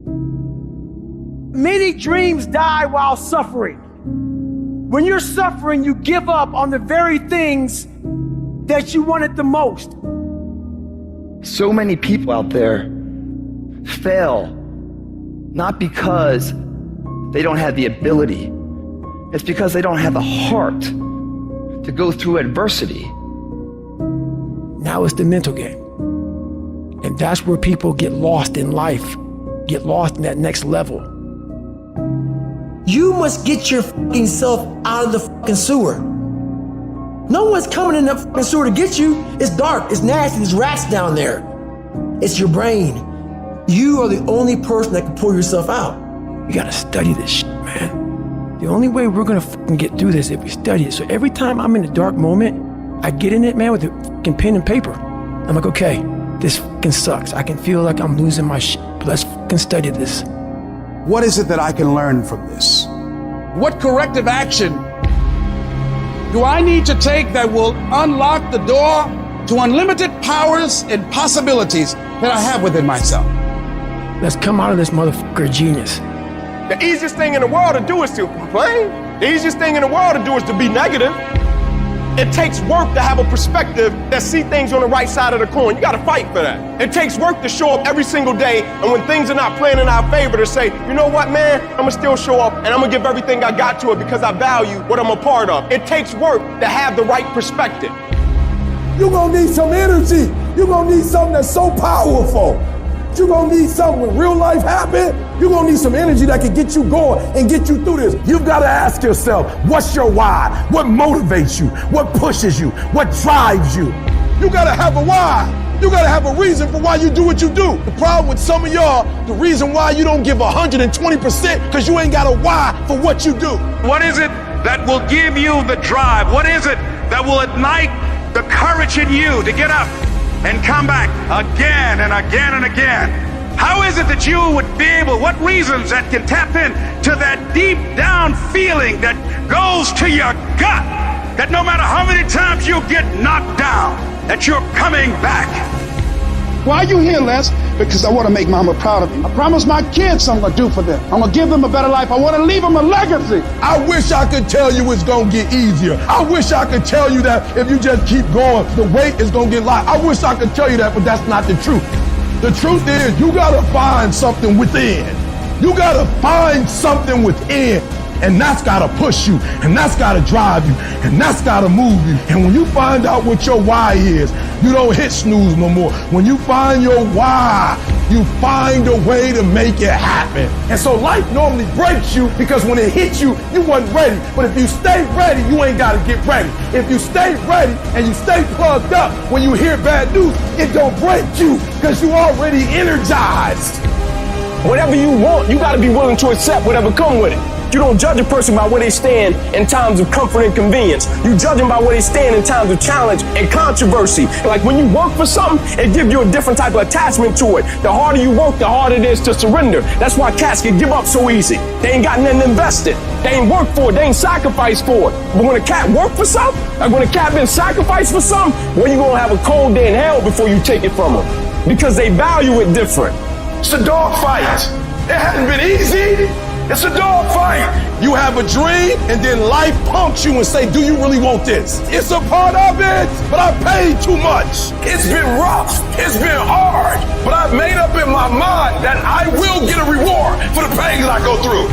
Many dreams die while suffering. When you're suffering, you give up on the very things that you wanted the most. So many people out there fail, not because they don't have the ability. It's because they don't have the heart to go through adversity. Now it's the mental game. And that's where people get lost in life, get lost in that next level. You must get your fucking self out of the fucking sewer. No one's coming in that fucking sewer to get you. It's dark, it's nasty, there's rats down there. It's your brain. You are the only person that can pull yourself out. You gotta study this shit, man. The only way we're gonna fucking get through this is if we study it. So every time I'm in a dark moment, I get in it, man, with a fucking pen and paper. I'm like, okay, this fucking sucks. I can feel like I'm losing my shit, but let's fucking study this. What is it that I can learn from this? What corrective action do I need to take that will unlock the door to unlimited powers and possibilities that I have within myself? Let's come out of this motherfucker genius. The easiest thing in the world to do is to complain. The easiest thing in the world to do is to be negative. It takes work to have a perspective that see things on the right side of the coin. You gotta fight for that. It takes work to show up every single day, and when things are not playing in our favor, to say, you know what, man, I'm gonna still show up, and I'm gonna give everything I got to it because I value what I'm a part of. It takes work to have the right perspective. You're gonna need some energy. You're gonna need something that's so powerful. You're gonna need something when real life happens. You're gonna need some energy that can get you going and get you through this. You've gotta ask yourself, what's your why? What motivates you? What pushes you? What drives you? You gotta have a why. You gotta have a reason for why you do what you do. The problem with some of y'all, the reason why you don't give 120% because you ain't got a why for what you do. What is it that will give you the drive? What is it that will ignite the courage in you to get up and come back again and again and again? How is it that you would be able, what reasons that can tap in to that deep down feeling that goes to your gut, that no matter how many times you get knocked down, that you're coming back? Why are you here, Les? Because I want to make Mama proud of me. I promise my kids I'm going to do for them. I'm going to give them a better life. I want to leave them a legacy. I wish I could tell you it's gonna get easier. I wish I could tell you that if you just keep going, the weight is gonna get light. I wish I could tell you that, but that's not the truth. The truth is, you gotta find something within. You gotta find something within. And that's gotta push you, and that's gotta drive you, and that's gotta move you. And when you find out what your why is, you don't hit snooze no more. When you find your why, you find a way to make it happen. And so life normally breaks you because when it hits you, you wasn't ready. But if you stay ready, you ain't gotta get ready. If you stay ready and you stay plugged up, when you hear bad news, it don't break you because you already energized. Whatever you want, you gotta be willing to accept whatever come with it. You don't judge a person by where they stand in times of comfort and convenience. You judge them by where they stand in times of challenge and controversy. Like when you work for something, it gives you a different type of attachment to it. The harder you work, the harder it is to surrender. That's why cats can give up so easy. They ain't got nothing invested. They ain't worked for it. They ain't sacrificed for it. But when a cat work for something, like when a cat been sacrificed for something, well, you gonna have a cold day in hell before you take it from them. Because they value it different. It's a dog fight. It hasn't been easy. It's a dog fight. You have a dream and then life punks you and say, do you really want this? It's a part of it, but I paid too much. It's been rough. It's been hard, but I've made up in my mind that I will get a reward for the pain that I go through.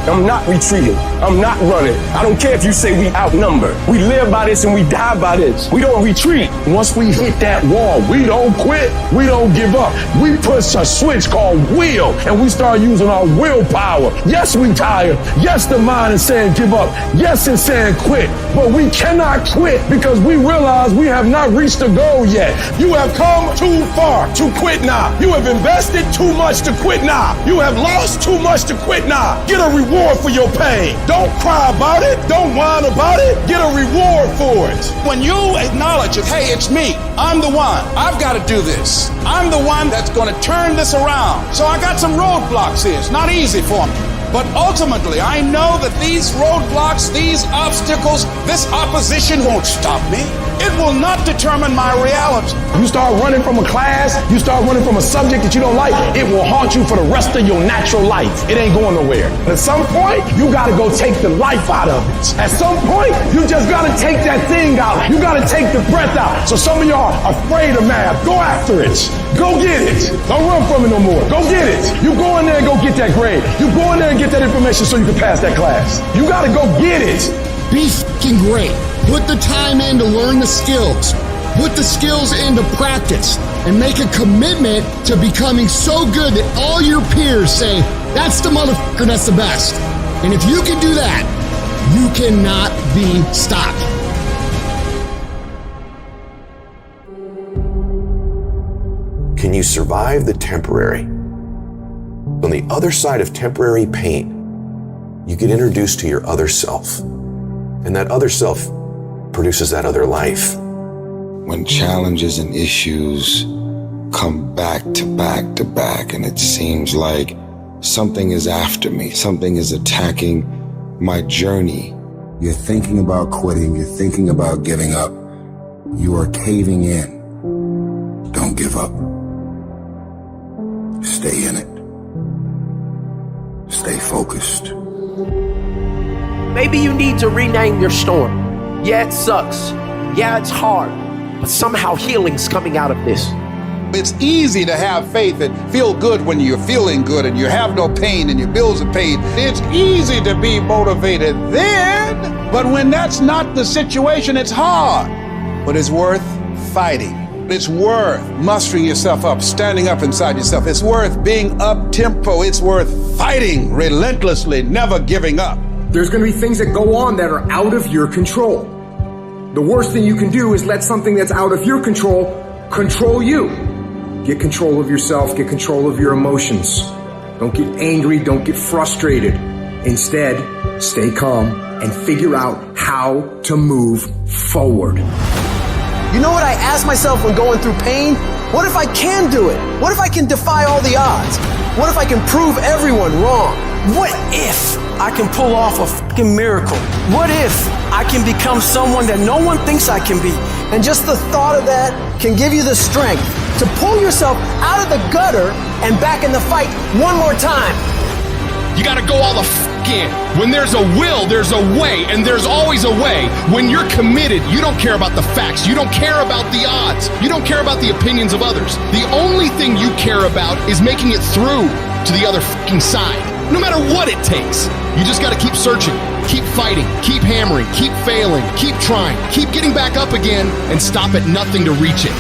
I'm not retreating. I'm not running. I don't care if you say we outnumber. We live by this and we die by this. We don't retreat. Once we hit that wall, we don't quit. We don't give up. We push a switch called will, and we start using our willpower. Yes, we tired. Yes, the mind is saying give up. Yes, it's saying quit. But we cannot quit because we realize we have not reached the goal yet. You have come too far to quit now. You have invested too much to quit now. You have lost too much to quit now. Get a reward for your pain. Don't cry about it. Don't whine about it. Get a reward for it. When you acknowledge it, hey, it's me. I'm the one. I've got to do this. I'm the one that's going to turn this around. So I got some roadblocks here. It's not easy for me. But ultimately, I know that these roadblocks, these obstacles, this opposition won't stop me. It will not determine my reality. You start running from a class, you start running from a subject that you don't like, it will haunt you for the rest of your natural life. It ain't going nowhere. At some point, you gotta go take the life out of it. At some point, you just gotta take that thing out. You gotta take the breath out. So some of y'all are afraid of math. Go after it. Go get it. Don't run from it no more. Go get it. You go in there and go get that grade. You go in there and get that information so you can pass that class. You gotta go get it. Be f***ing great. Put the time in to learn the skills. Put the skills into practice and make a commitment to becoming so good that all your peers say, that's the motherfucker that's the best. And if you can do that, you cannot be stopped. Can you survive the temporary? On the other side of temporary pain, you get introduced to your other self. And that other self produces that other life. When challenges and issues come back to back to back, and it seems like something is after me, something is attacking my journey. You're thinking about quitting. You're thinking about giving up. You are caving in. Don't give up. Stay in it. Stay focused. Maybe you need to rename your storm. Yeah, it sucks. Yeah, it's hard. But somehow healing's coming out of this. It's easy to have faith and feel good when you're feeling good and you have no pain and your bills are paid. It's easy to be motivated then, but when that's not the situation, it's hard. But it's worth fighting. It's worth mustering yourself up, standing up inside yourself. It's worth being up-tempo. It's worth fighting relentlessly, never giving up. There's going to be things that go on that are out of your control. The worst thing you can do is let something that's out of your control you. Get control of yourself, get control of your emotions. Don't get angry, don't get frustrated. Instead, stay calm and figure out how to move forward. You know what I ask myself when going through pain? What if I can do it? What if I can defy all the odds? What if I can prove everyone wrong? What if I can pull off a fucking miracle? What if I can become someone that no one thinks I can be? And just the thought of that can give you the strength to pull yourself out of the gutter and back in the fight one more time. You gotta go all the in. When there's a will, there's a way, and there's always a way. When you're committed, you don't care about the facts. You don't care about the odds. You don't care about the opinions of others. The only thing you care about is making it through to the other side. No matter what it takes. You just gotta keep searching, keep fighting, keep hammering, keep failing, keep trying, keep getting back up again, and stop at nothing to reach it.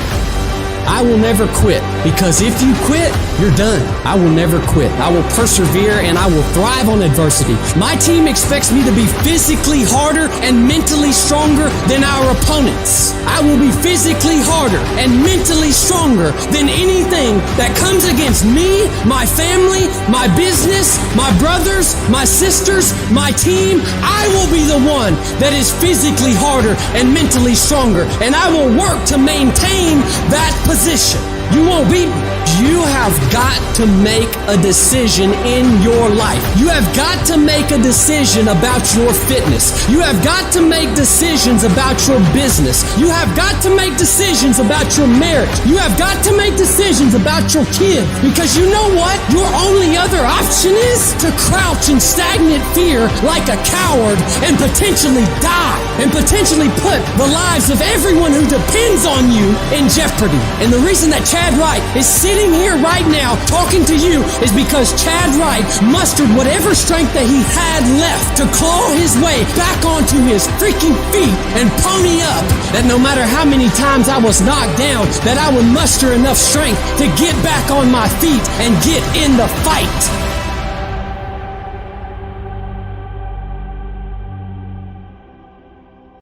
I will never quit, because if you quit, you're done. I will never quit. I will persevere and I will thrive on adversity. My team expects me to be physically harder and mentally stronger than our opponents. I will be physically harder and mentally stronger than anything that comes against me, my family, my business, my brothers, my sisters, my team. I will be the one that is physically harder and mentally stronger, and I will work to maintain that position. You won't beat me. You have got to make a decision in your life. You have got to make a decision about your fitness. You have got to make decisions about your business. You have got to make decisions about your marriage. You have got to make decisions about your kids. Because you know what? Your only other option is to crouch in stagnant fear like a coward and potentially die and potentially put the lives of everyone who depends on you in jeopardy. And the reason that Chad Wright is sitting here right now talking to you is because Chad Wright mustered whatever strength that he had left to claw his way back onto his freaking feet and pony up, that no matter how many times I was knocked down, that I would muster enough strength to get back on my feet and get in the fight.